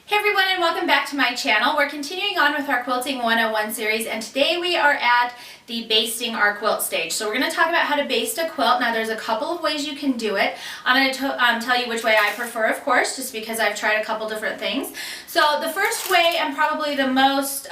Hey everyone, and welcome back to my channel. We're continuing on with our Quilting 101 series, and today we are at the basting our quilt stage. So we're going to talk about how to baste a quilt. Now there's a couple of ways you can do it. I'm going to tell you which way I prefer, of course, just because I've tried a couple different things. So the first way, and probably the most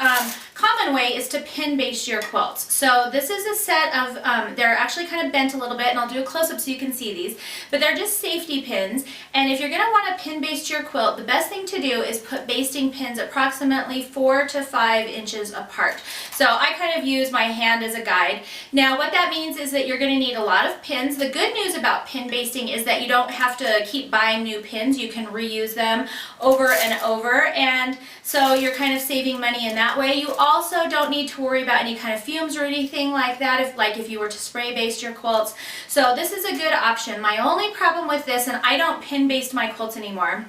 common way, is to pin baste your quilts. So this is a set of, they're actually kind of bent a little bit, and I'll do a close-up so you can see these, but they're just safety pins. And if you're going to want to pin baste your quilt, the best thing to do is put basting pins approximately 4 to 5 inches apart. So I kind of use my hand as a guide. Now what that means is that you're going to need a lot of pins. The good news about pin basting is that you don't have to keep buying new pins. You can reuse them over and over, and so you're kind of saving money in that way. You also don't need to worry about any kind of fumes or anything like that, if you were to spray baste your quilts. So this is a good option. My only problem with this, and I don't pin baste my quilts anymore,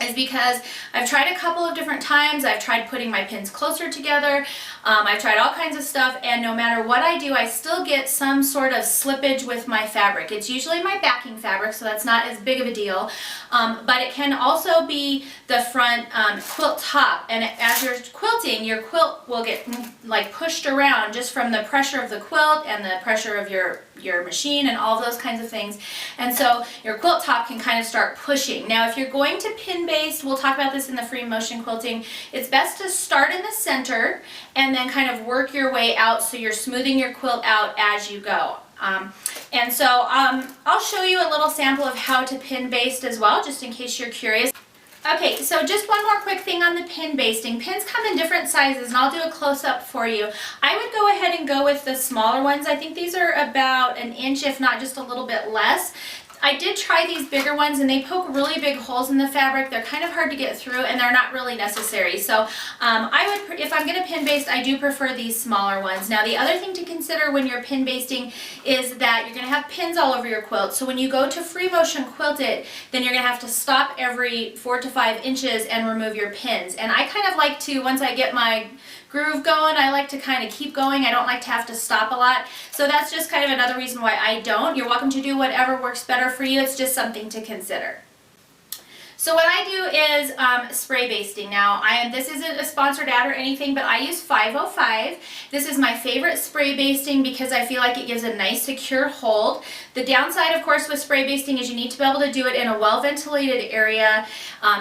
is because I've tried a couple of different times. I've tried putting my pins closer together. I've tried all kinds of stuff, and no matter what I do, I still get some sort of slippage with my fabric. It's usually my backing fabric, so that's not as big of a deal. But it can also be the front quilt top, and as you're quilting, your quilt will get like pushed around just from the pressure of the quilt and the pressure of your machine and all of those kinds of things. And so your quilt top can kind of start pushing. Now if you're going to pin baste, we'll talk about this in the free motion quilting, it's best to start in the center and then kind of work your way out so you're smoothing your quilt out as you go. I'll show you a little sample of how to pin baste as well, just in case you're curious. Okay, so just one more quick thing on the pin basting. Pins come in different sizes, and I'll do a close-up for you. I would go ahead and go with the smaller ones. I think these are about an inch, if not just a little bit less. I did try these bigger ones, and they poke really big holes in the fabric. They're kind of hard to get through, and they're not really necessary. So if I'm going to pin baste, I do prefer these smaller ones. Now the other thing to consider when you're pin basting is that you're going to have pins all over your quilt. So when you go to free motion quilt it, then you're going to have to stop every 4 to 5 inches and remove your pins. And I kind of like to, once I get my groove going, I like to kind of keep going. I don't like to have to stop a lot. So that's just kind of another reason why I don't. You're welcome to do whatever works better for you. It's just something to consider. So what I do is spray basting. Now, this isn't a sponsored ad or anything, but I use 505. This is my favorite spray basting because I feel like it gives a nice secure hold. The downside, of course, with spray basting is you need to be able to do it in a well-ventilated area,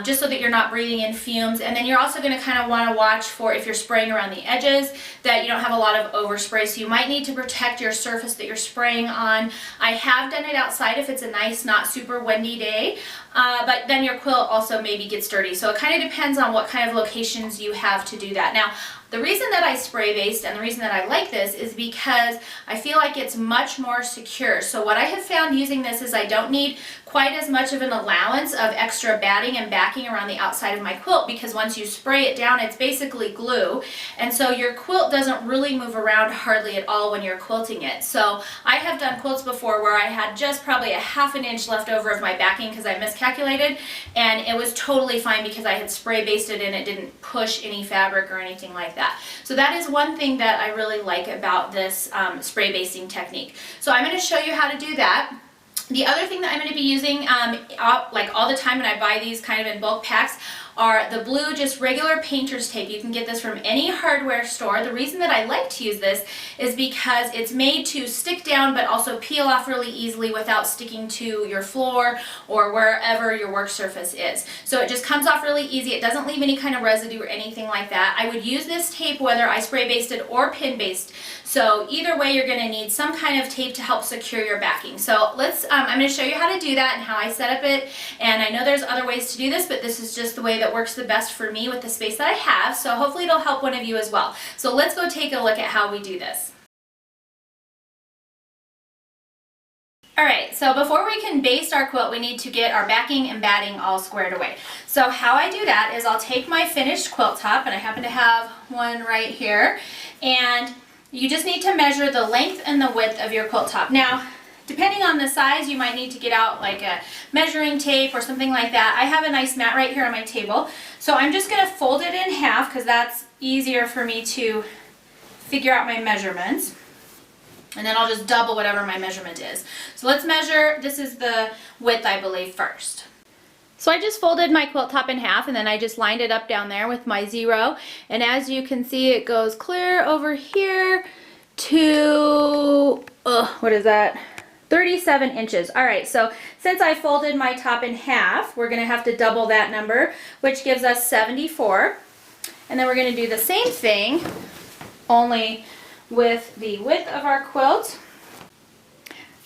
just so that you're not breathing in fumes. And then you're also going to kind of want to watch for, if you're spraying around the edges, that you don't have a lot of overspray. So you might need to protect your surface that you're spraying on. I have done it outside if it's a nice, not super windy day, but then your quilt also maybe gets dirty. So it kind of depends on what kind of locations you have to do that. Now, the reason that I spray baste and the reason that I like this is because I feel like it's much more secure. So what I have found using this is I don't need quite as much of an allowance of extra batting and backing around the outside of my quilt, because once you spray it down, it's basically glue, and so your quilt doesn't really move around hardly at all when you're quilting it. So I have done quilts before where I had just probably a ½ an inch left over of my backing because I miscalculated, and it was totally fine because I had spray basted and it didn't push any fabric or anything like that. So that is one thing that I really like about this spray basting technique. So I'm going to show you how to do that. The other thing that I'm going to be using like all the time when I buy these kind of in bulk packs are the blue, just regular painter's tape. You can get this from any hardware store. The reason that I like to use this is because it's made to stick down but also peel off really easily without sticking to your floor or wherever your work surface is. So it just comes off really easy. It doesn't leave any kind of residue or anything like that. I would use this tape whether I spray basted or pin based. So either way, you're going to need some kind of tape to help secure your backing. So I'm going to show you how to do that and how I set up it. And I know there's other ways to do this, but this is just the way that works the best for me with the space that I have. So hopefully it'll help one of you as well. So let's go take a look at how we do this. Alright, so before we can baste our quilt, we need to get our backing and batting all squared away. So how I do that is I'll take my finished quilt top, and I happen to have one right here, and you just need to measure the length and the width of your quilt top. Now, depending on the size, you might need to get out like a measuring tape or something like that. I have a nice mat right here on my table, so I'm just going to fold it in half because that's easier for me to figure out my measurements. And then I'll just double whatever my measurement is. So let's measure, this is the width I believe first. So I just folded my quilt top in half and then I just lined it up down there with my 0. And as you can see, it goes clear over here to, what is that? 37 inches. All right, so since I folded my top in half, we're gonna have to double that number, which gives us 74. And then we're gonna do the same thing, only with the width of our quilt.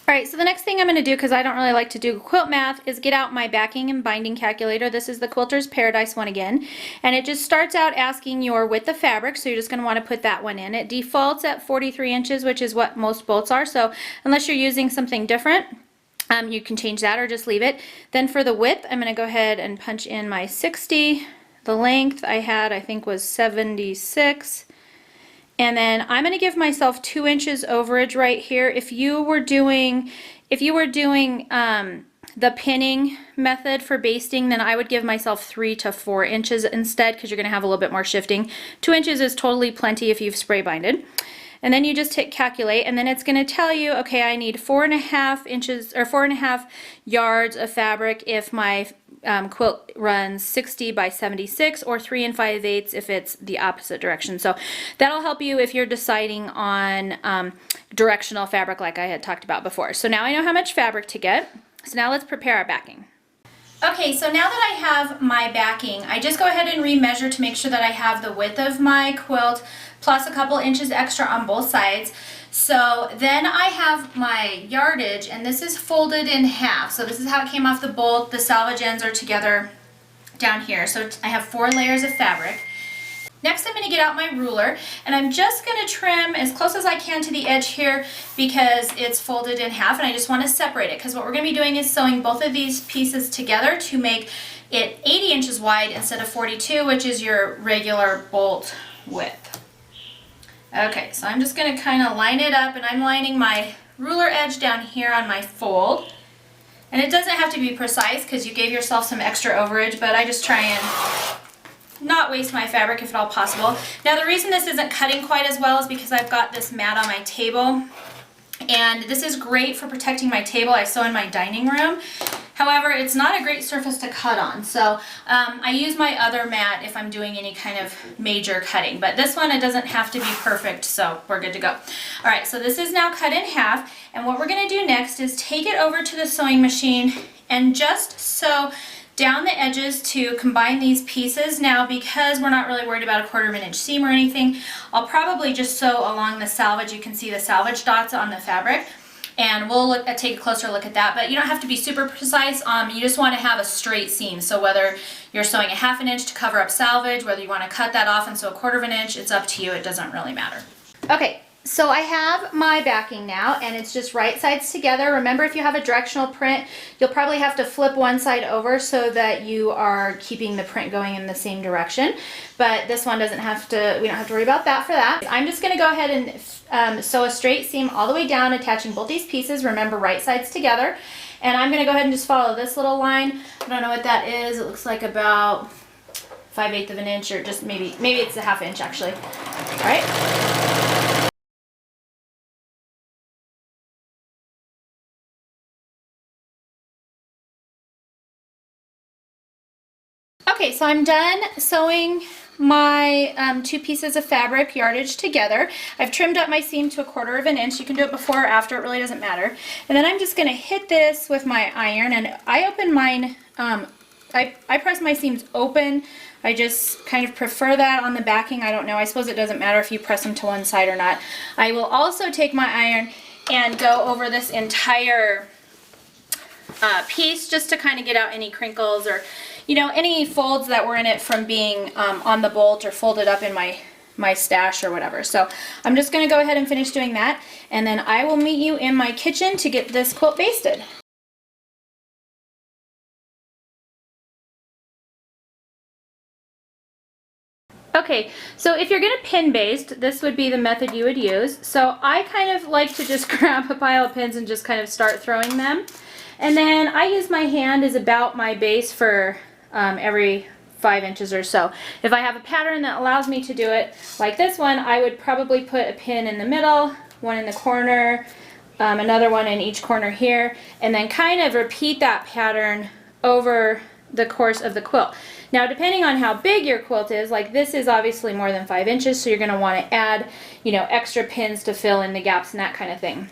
All right, so the next thing I'm going to do, because I don't really like to do quilt math, is get out my backing and binding calculator. This is the Quilter's Paradise one again. And it just starts out asking your width of fabric, so you're just going to want to put that one in. It defaults at 43 inches, which is what most bolts are. So unless you're using something different, you can change that or just leave it. Then for the width, I'm going to go ahead and punch in my 60. The length I had, I think, was 76. And then I'm going to give myself 2 inches overage right here. If you were doing the pinning method for basting, then I would give myself 3 to 4 inches instead, because you're going to have a little bit more shifting. 2 inches is totally plenty if you've spray binded. And then you just hit calculate, and then it's going to tell you, okay, I need 4.5 inches or 4.5 yards of fabric if my quilt runs 60 by 76, or 3 5/8 if it's the opposite direction. So that'll help you if you're deciding on directional fabric like I had talked about before. So now I know how much fabric to get. So now let's prepare our backing. Okay, so now that I have my backing, I just go ahead and remeasure to make sure that I have the width of my quilt plus a couple inches extra on both sides. So then I have my yardage, and this is folded in half. So this is how it came off the bolt. The salvage ends are together down here. So I have 4 layers of fabric. Next, I'm going to get out my ruler, and I'm just going to trim as close as I can to the edge here because it's folded in half, and I just want to separate it, because what we're going to be doing is sewing both of these pieces together to make it 80 inches wide instead of 42, which is your regular bolt width. Okay, so I'm just going to kind of line it up, and I'm lining my ruler edge down here on my fold. And it doesn't have to be precise because you gave yourself some extra overage, but I just try and not waste my fabric if at all possible. Now the reason this isn't cutting quite as well is because I've got this mat on my table, and this is great for protecting my table. I sew in my dining room. However, it's not a great surface to cut on, so I use my other mat if I'm doing any kind of major cutting. But this one, it doesn't have to be perfect, so we're good to go. All right, so this is now cut in half, and what we're going to do next is take it over to the sewing machine and just sew down the edges to combine these pieces. Now, because we're not really worried about a 1/4 inch seam or anything, I'll probably just sew along the salvage. You can see the salvage dots on the fabric, and we'll take a closer look at that. But you don't have to be super precise. You just want to have a straight seam. So whether you're sewing a 1/2 inch to cover up salvage, whether you want to cut that off and sew a 1/4 inch, it's up to you. It doesn't really matter. Okay. So I have my backing now, and it's just right sides together. Remember, if you have a directional print, you'll probably have to flip one side over so that you are keeping the print going in the same direction. But this one doesn't have to, we don't have to worry about that for that. I'm just going to go ahead and sew a straight seam all the way down, attaching both these pieces. Remember, right sides together. And I'm going to go ahead and just follow this little line. I don't know what that is. It looks like about 5/8 of an inch, or just maybe it's a 1/2 inch actually. All right. Okay, so I'm done sewing my 2 pieces of fabric yardage together. I've trimmed up my seam to a 1/4 inch. You can do it before or after, it really doesn't matter. And then I'm just going to hit this with my iron, and I open mine, I press my seams open. I just kind of prefer that on the backing. I don't know, I suppose it doesn't matter if you press them to one side or not. I will also take my iron and go over this entire piece just to kind of get out any crinkles or any folds that were in it from being on the bolt or folded up in my stash or whatever. So I'm just going to go ahead and finish doing that, and then I will meet you in my kitchen to get this quilt basted. Okay, so if you're going to pin baste, this would be the method you would use. So I kind of like to just grab a pile of pins and just kind of start throwing them. And then I use my hand as about my base for every 5 inches or so. If I have a pattern that allows me to do it like this one, I would probably put a pin in the middle, one in the corner, another one in each corner here, and then kind of repeat that pattern over the course of the quilt. Now, depending on how big your quilt is, like this is obviously more than 5 inches, so you're going to want to add, you know, extra pins to fill in the gaps and that kind of thing.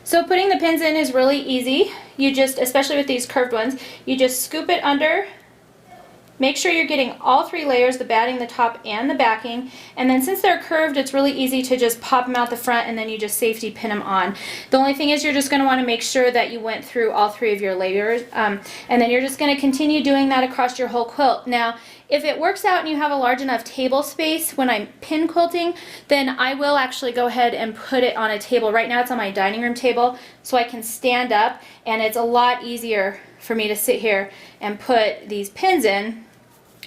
So putting the pins in is really easy. You just, especially with these curved ones, you just scoop it under. Make sure you're getting all 3 layers, the batting, the top, and the backing. And then since they're curved, it's really easy to just pop them out the front and then you just safety pin them on. The only thing is you're just going to want to make sure that you went through all 3 of your layers. And then you're just going to continue doing that across your whole quilt. Now, if it works out and you have a large enough table space when I'm pin quilting, then I will actually go ahead and put it on a table. Right now it's on my dining room table, so I can stand up, and it's a lot easier for me to sit here and put these pins in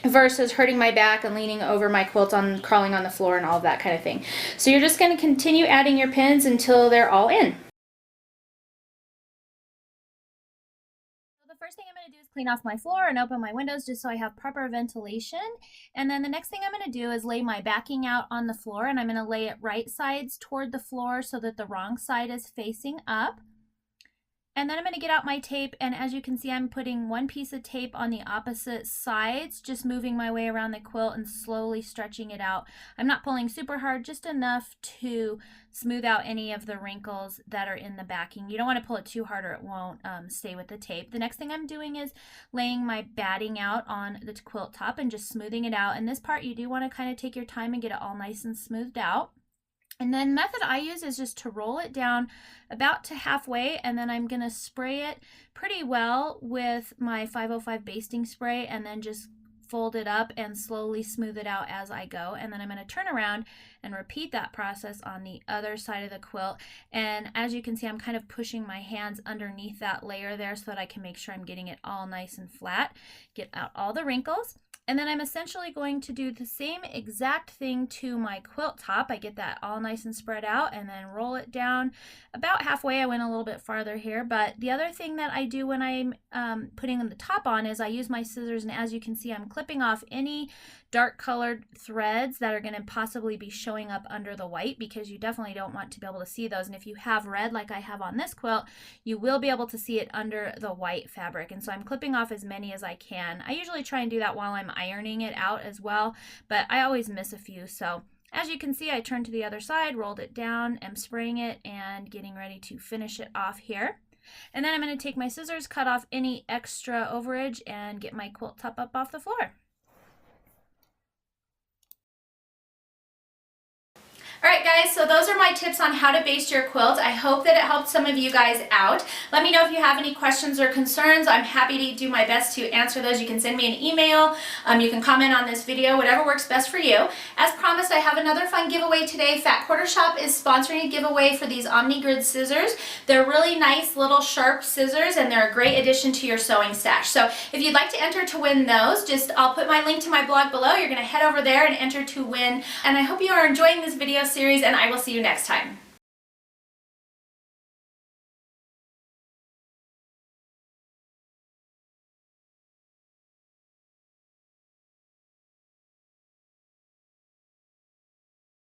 versus hurting my back and leaning over my quilt on crawling on the floor and all of that kind of thing. So you're just going to continue adding your pins until they're all in. The first thing I'm going to do is clean off my floor and open my windows just so I have proper ventilation. And then the next thing I'm going to do is lay my backing out on the floor, and I'm going to lay it right sides toward the floor so that the wrong side is facing up. And then I'm going to get out my tape, and as you can see, I'm putting one piece of tape on the opposite sides, just moving my way around the quilt and slowly stretching it out. I'm not pulling super hard, just enough to smooth out any of the wrinkles that are in the backing. You don't want to pull it too hard or it won't stay with the tape. The next thing I'm doing is laying my batting out on the quilt top and just smoothing it out. And this part you do want to kind of take your time and get it all nice and smoothed out. And then the method I use is just to roll it down about to halfway, and then I'm going to spray it pretty well with my 505 basting spray, and then just fold it up and slowly smooth it out as I go. And then I'm going to turn around and repeat that process on the other side of the quilt. And as you can see, I'm kind of pushing my hands underneath that layer there so that I can make sure I'm getting it all nice and flat, get out all the wrinkles. And then I'm essentially going to do the same exact thing to my quilt top. I get that all nice and spread out and then roll it down about halfway. I went a little bit farther here, but the other thing that I do when I'm putting the top on is I use my scissors, and as you can see, I'm clipping off any dark colored threads that are going to possibly be showing up under the white, because you definitely don't want to be able to see those. And if you have red like I have on this quilt, you will be able to see it under the white fabric. And so I'm clipping off as many as I can. I usually try and do that while I'm ironing it out as well, but I always miss a few. So as you can see, I turned to the other side, rolled it down, am spraying it and getting ready to finish it off here. And then I'm going to take my scissors, cut off any extra overage, and get my quilt top up off the floor. Alright guys, so those are my tips on how to baste your quilt. I hope that it helped some of you guys out. Let me know if you have any questions or concerns. I'm happy to do my best to answer those. You can send me an email, you can comment on this video, whatever works best for you. As promised, I have another fun giveaway today. Fat Quarter Shop is sponsoring a giveaway for these OmniGrid scissors. They're really nice little sharp scissors, and they're a great addition to your sewing stash. So if you'd like to enter to win those, I'll put my link to my blog below. You're going to head over there and enter to win. And I hope you are enjoying this video series, and I will see you next time.